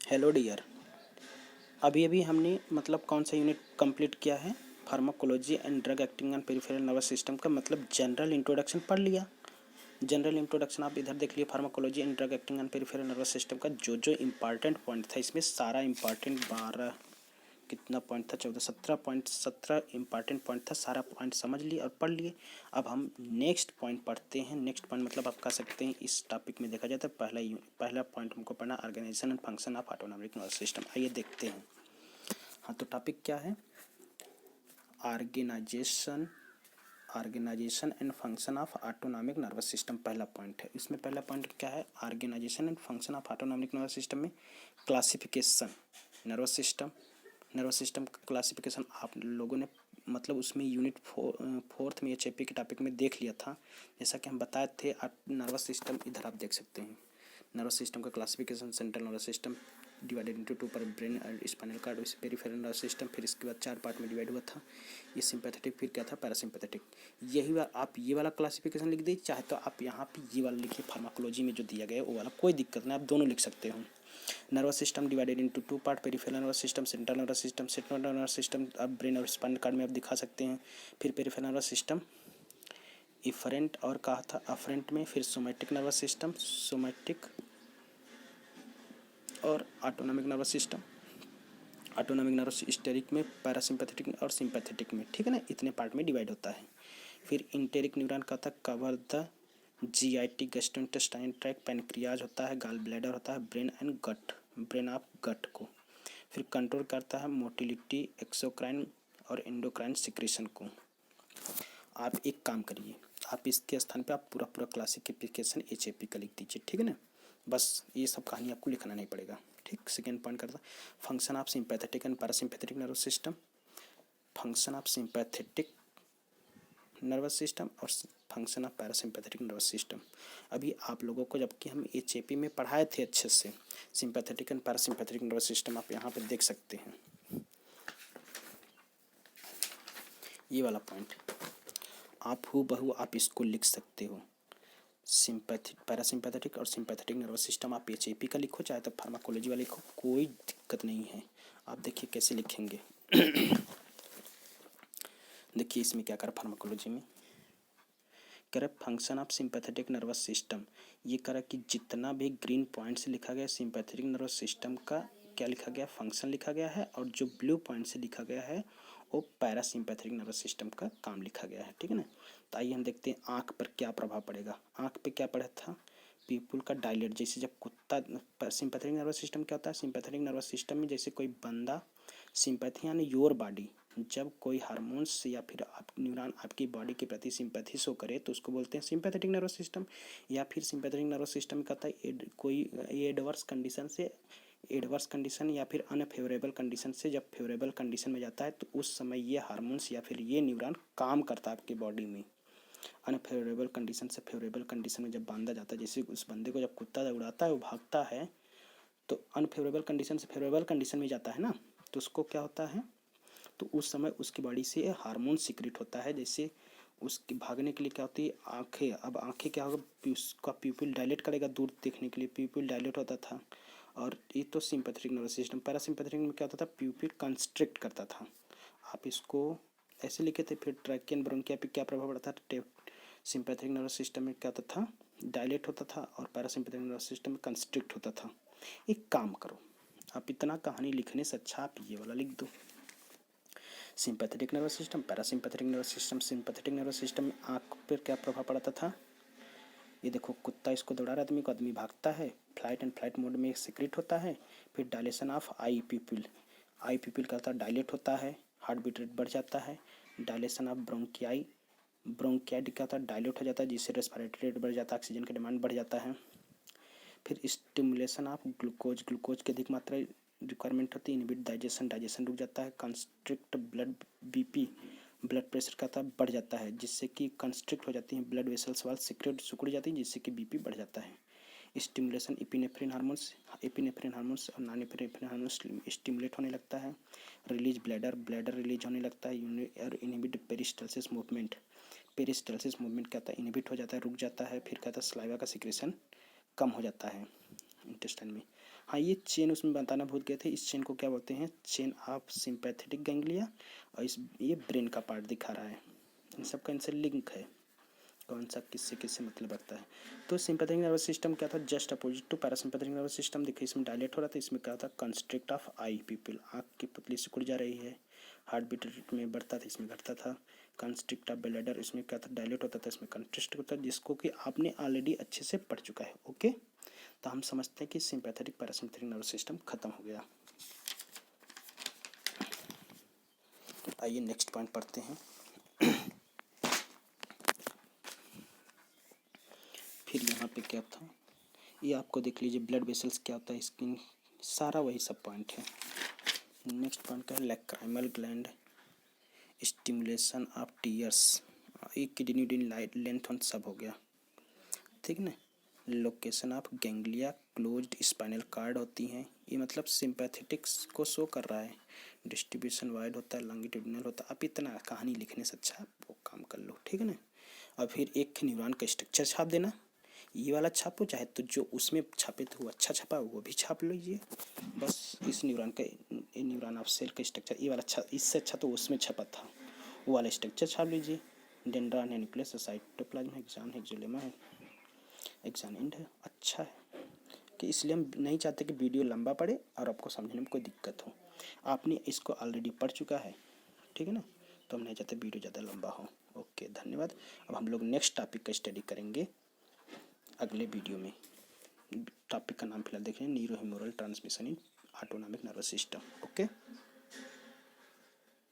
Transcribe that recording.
Hello dear. अभी अभी हमने मतलब कौन सा यूनिट कंप्लीट किया है? Pharmacology and drug acting on peripheral nervous system का मतलब जनरल इंट्रोडक्शन पढ़ लिया। जनरल इंट्रोडक्शन आप इधर देख लिए, pharmacology and drug acting on peripheral nervous system का जो जो इंपॉर्टेंट पॉइंट था, इसमें सारा इंपॉर्टेंट 12 कितना पॉइंट था, 14 17 पॉइंट, 17 इंपॉर्टेंट पॉइंट था, सारा पॉइंट समझ लिए और पढ़ लिए। अब हम नेक्स्ट पॉइंट पढ़ते हैं। नेक्स्ट पॉइंट मतलब आप कह सकते हैं इस टॉपिक में देखा जाए तो पहला पॉइंट हमको पढ़ना organisation and function of autonomic nervous system. आइए देखते हैं। हाँ, तो टॉपिक क्या है? Organisation organisation and function of autonomic nervous system पहला पॉइंट है। इसमें पहला पॉइंट क्या है? Organisation and function of autonomic nervous system में क्लासिफिकेशन। नर्वस सिस्टम का क्लासिफिकेशन आप लोगों ने मतलब उसमें यूनिट फोर्थ में एचएपी के टॉपिक में देख लिया था। जैसा कि हम बताए थे, नर्वस सिस्टम इधर आप देख सकते हैं। नर्वस सिस्टम का classification: central nervous system divided into two पर ब्रेन और spinal cord, peripheral nervous system, फिर इसके बाद 4 पार्ट में डिवाइड हुआ था। ये सिंपैथेटिक, फिर क्या था? पैरासिम्पैथेटिक। यही आप ये वाला क्लासिफिकेशन लिख दीजिए, चाहे तो आप यहाँ पे ये वाला लिखिए, फार्माकोलॉजी में जो दिया गया है वो वाला, कोई दिक्कत नहीं, आप दोनों लिख सकते हो। Nervous system divided into 2 part: peripheral nervous system, central nervous system. Central nervous system आप ब्रेन और स्पाइनल कार्ड में आप दिखा सकते हैं। फिर पेरिफेरल नर्वस सिस्टम इफरेंट और कहा था अफरेंट में। फिर सोमैटिक नर्वस सिस्टम, सोमैटिक और autonomic nervous system, autonomic nervous historic में, पैरासिम्पैथेटिक और सिंपैथेटिक में। ठीक है ना, इतने पार्ट में डिवाइड होता है। फिर इंटेरिक न्यूरॉन का था cover the GIT, gastrointestinal tract, pancreas होता है, गाल ब्लैडर होता है, brain and gut, brain of gut को। फिर कंट्रोल करता है मोटिलिटी, एक्सोक्राइन और एंडोक्राइन सिक्रेशन को। आप एक काम करिए, आप इसके स्थान पे आप पूरा पूरा क्लासिफिकेशन एचएपी का लिख दीजिए। ठीक है ना, बस ये सब कहानी आपको लिखना नहीं पड़ेगा। ठीक, सेकेंड पॉइंट करता function of sympathetic and parasympathetic nervous system. Function of sympathetic nervous system और function of parasympathetic nervous system. अभी आप लोगों को जबकि हम एचएपी में पढ़ाए थे अच्छे से, sympathetic and parasympathetic nervous system आप यहाँ पे देख सकते हैं। ये वाला पॉइंट आप हूबहू आप इसको लिख सकते हो। सिंपैथिक, पैरासिम्पैथेटिक और सिंपैथेटिक नर्वस सिस्टम आप एचएपी का लिखो, चाहे तो फार्माकोलॉजी वाला लिखो, कोई दिक्कत नहीं है। आप देखिए कैसे लिखेंगे। देखिए इसमें क्या कर फार्माकोलॉजी में करे function of sympathetic nervous system. ये करा कि जितना भी ग्रीन पॉइंट से लिखा गया सिंपैथेटिक नर्वस सिस्टम का क्या लिखा गया, फंक्शन लिखा गया है, और जो ब्लू पॉइंट से लिखा गया है वो पैरासिम्पैथेटिक नर्वस सिस्टम का काम लिखा गया है। ठीक है ना, तो आइए हम देखते हैं आँख पर क्या प्रभाव पड़ेगा। आँख पे क्या पड़ा था? पीपुल का डायलेट, जैसे जब कुत्ता, सिंपैथेटिक नर्वस सिस्टम क्या होता है? सिंपैथेटिक नर्वस सिस्टम में जैसे कोई बंदा, सिंपैथी यानी योर बॉडी, जब कोई हार्मोन्स या फिर आप न्यूरॉन आपकी बॉडी के प्रति सिंपैथी शो करे तो उसको बोलते हैं सिंपैथेटिक नर्वस सिस्टम। या फिर सिंपैथेटिक नर्वस सिस्टम कहता है कोई एडवर्स कंडीशन या फिर अनफेवरेबल कंडीशन से जब फेवरेबल कंडीशन में जाता है तो उस समय ये हार्मोन्स या फिर ये न्यूरॉन काम करता है आपकी बॉडी में। अनफेवरेबल कंडीशन से फेवरेबल कंडीशन में जब बांधा जाता है, जैसे उस बंदे को जब कुत्ता उड़ाता है वो भागता है तो अनफेवरेबल कंडीशन से फेवरेबल कंडीशन में जाता है ना, तो उसको क्या होता है, तो उस समय उसकी बॉडी से हार्मोन सीक्रेट होता है। जैसे उसकी भागने के लिए क्या होती है, आंखें। अब आंखें क्या होगा, उसका प्यूपिल डायलेट करेगा दूर देखने के लिए, प्यूपिल डायलेट होता था। और ये तो सिंपैथेटिक नर्वस सिस्टम। पैरासिम्पैथेटिक में क्या होता था, प्यूपिल कंस्ट्रिक्ट करता था। आप इसको ऐसे लिखे थे। फिर ट्रैकियन ब्रोंकिया पे क्या प्रभाव पड़ता था? सिंपैथेटिक नर्वस सिस्टम में क्या होता था, डायलेट होता था, और पैरासिम्पैथेटिक नर्वस सिस्टम में कंस्ट्रिक्ट होता था। एक काम करो, आप इतना कहानी लिखने से अच्छा आप ये वाला लिख दो, sympathetic nervous system, parasympathetic nervous system. Sympathetic nervous system में आँख पर क्या प्रभाव पड़ता था? ये देखो कुत्ता इसको दौड़ा रहा है, आदमी भागता है, फ्लाइट एंड फ्लाइट मोड में सीक्रेट होता है। फिर dilation of I people, I people का होता है डायलेट होता है, हार्ट बीट रेट बढ़ जाता है। डायलेशन ऑफ ब्रोंकियाई, ब्रोंकियाई क्या होता है, डायलेट हो जाता है, जिससे रेस्पिरेटरी रेट बढ़ जाता है, ऑक्सीजन की डिमांड बढ़ जाता है। फिर स्टिमुलेशन ऑफ ग्लूकोज, ग्लूकोज की अधिक मात्रा रिक्वायरमेंट होती है, इनहिबिट डाइजेशन, डाइजेशन रुक जाता है। Constrict blood, BP, blood pressure का था बढ़ जाता है, जिससे कि कंस्ट्रिक्ट हो जाती है ब्लड वेसल्स वाल, सिक्रेट सिकुड़ जाती है, जिससे कि बीपी बढ़ जाता है। Stimulation epinephrine hormones, epinephrine hormones और नॉन एपिनेफ्रिन हार्मोन्स स्टिमुलेट होने लगता है। रिलीज ब्लैडर, ब्लैडर रिलीज होने लगता है। और इनहिबिट पेरिस्टल्सिस मूवमेंट, पेरिस्टल्सिस मूवमेंट क्या होता है, इनहिबिट हो जाता है, रुक जाता है। फिर क्या होता है, स्लाइवा का सिक्रेशन कम हो जाता है इंटेस्टाइन में। हाँ, ये चेन उसमें बताना भूल गए थे। इस चेन को क्या बोलते हैं? Chain of sympathetic ganglia. और ये ब्रेन का पार्ट दिखा रहा है। इन सब का इनसे लिंक है, कौन सा किससे किससे मतलब रखता है। तो सिंपैथेटिक नर्वस सिस्टम क्या था? Just opposite to parasympathetic nervous system. देखिए इसमें डायलेट हो रहा था, इसमें क्या था? कंस्ट्रिक्ट ऑफ आई पीपल, आँख की पुतली सिकुड़ जा रही है। हार्ट बीट रेट में बढ़ता था, इसमें घटता था। कंस्ट्रिक्ट ऑफ ब्लैडर, इसमें क्या था? डायलेट होता था, इसमें कंस्ट्रिक्ट होता था, जिसको कि आपने ऑलरेडी अच्छे से पढ़ चुका है। ओके, तो हम समझते हैं कि सिंपैथेटिक पैरासिम्पैथेटिक नर्वस सिस्टम खत्म हो गया। आइए नेक्स्ट पॉइंट पढ़ते हैं। फिर यहाँ पे क्या था, ये आपको देख लीजिए। ब्लड वेसल्स क्या होता है, स्किन, सारा वही सब पॉइंट है। नेक्स्ट पॉइंट क्या है? Lacrimal gland, stimulation of tears, एक किडनी लेंथ ऑन सब हो गया, ठीक ना। Location of ganglia, closed spinal cord होती हैं, ये मतलब सिंपैथेटिक्स को शो कर रहा है। डिस्ट्रीब्यूशन वाइड होता है, लॉन्गिट्यूडिनल होता है। आप इतना कहानी लिखने से अच्छा वो काम कर लो, ठीक है ना। और फिर एक न्यूरॉन का स्ट्रक्चर छाप देना, ये वाला छापो, चाहे तो जो उसमें छापे थे वो अच्छा छपा वो भी छाप लीजिए। बस इस न्यूरॉन का, न्यूरॉन ऑफ सेल का स्ट्रक्चर ये वाला अच्छा, इससे अच्छा तो उसमें छपा था, वो वाला स्ट्रक्चर छाप लीजिए। डेंड्रान है, न्यूक्लियस है, साइटोप्लाज्म है, एक्सॉन है, एक्सोलेमा है, एक्सॉन एंड है। अच्छा है कि इसलिए हम नहीं चाहते कि वीडियो लंबा पड़े और आपको समझने में कोई दिक्कत हो। आपने इसको ऑलरेडी पढ़ चुका है, ठीक है ना, तो हम नहीं चाहते वीडियो ज़्यादा लंबा हो। ओके, धन्यवाद। अब हम लोग नेक्स्ट टॉपिक का स्टडी करेंगे अगले वीडियो में। टॉपिक का नाम फिलहाल देख रहे हैं, neurohumoral transmission in autonomic nervous system. Okay.